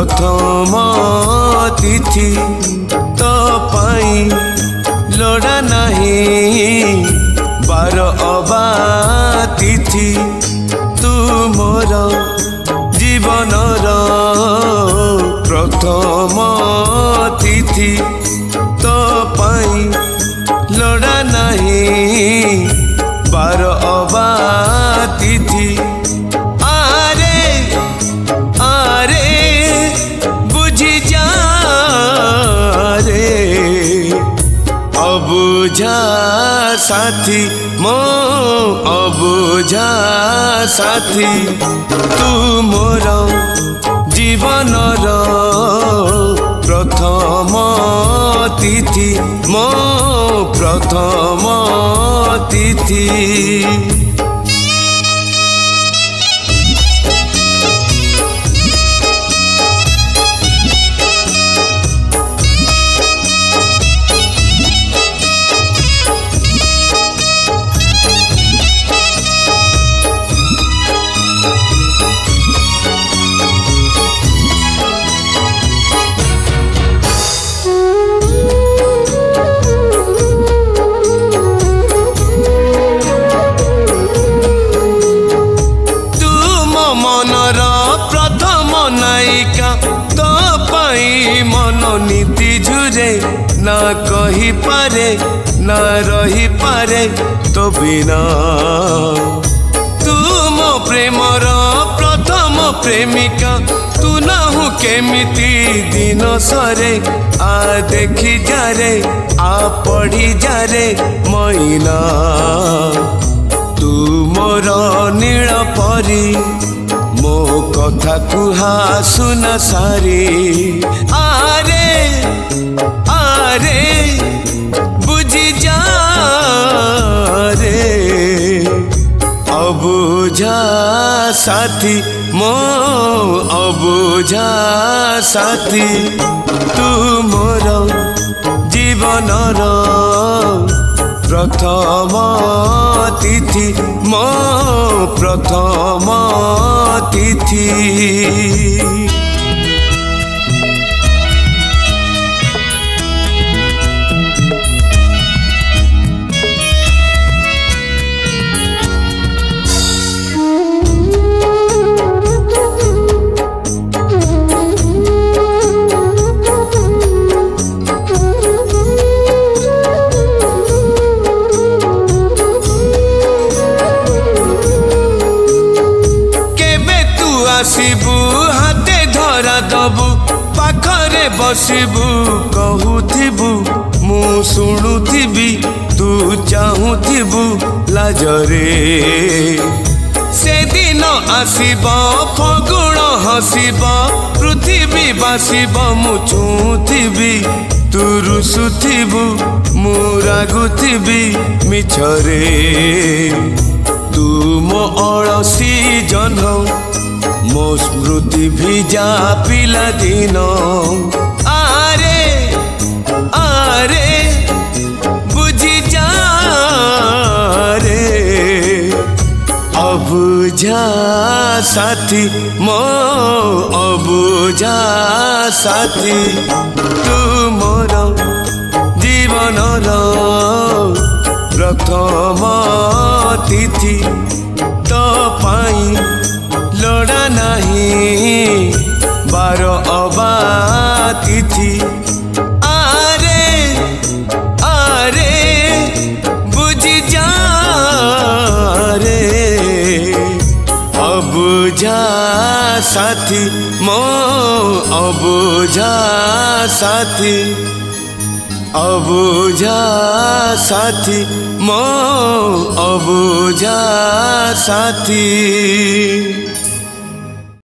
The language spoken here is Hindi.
प्रथम तिथि तो पाई लोड़ा नहीं बार अबा तिथि तू मोर जीवनर प्रथम तिथि तो पाई लोड़ा नहीं बार अबा तिथि आरे आरे बुझी जा रे अबुझा साथी मो अबुझा साथी तू मोर जीवनर प्रथम तिथि मो प्रथम तिथि नीति झुरे ना कही पारे ना रही पारे तो बिना तू मो प्रेमर प्रथम प्रेमिका तू नाहु केमिति दिन सरे आ देखी जारे आ पढ़ी जारे मैना तू मोर नील परी मो कथा कुहा सुना सारी आरे आरे बुझी जा रे अबुझा साथी मो अबुझा साथी तू मोर जीवनर प्रथम तिथि मो प्रथम तिथि आसिबू हाथे धरा दबू पाखरे बसिबू कहूथिबू मु शुणुथिबी तू चाहूथिबू लाजरे से दिन आसिब फगुण हसिब पृथ्वी बासिब मु छुथिबी तू रुसुथिबू मु रागुथिबी मिछरे तू मो अलसी जन मो स्मृति भिजा पिला दिन आरे आरे बुझी जा रे अबुझा साथी मो अबुझा साथी तू मोर जीवनर प्रथम तिथि तो पाई लोड़ा नहीं बार अबा तिथि आरे आरे बुझी जा रे अबुझा साथी मो अबुझा साथी अबुझा साथी मो अबुझा साथी।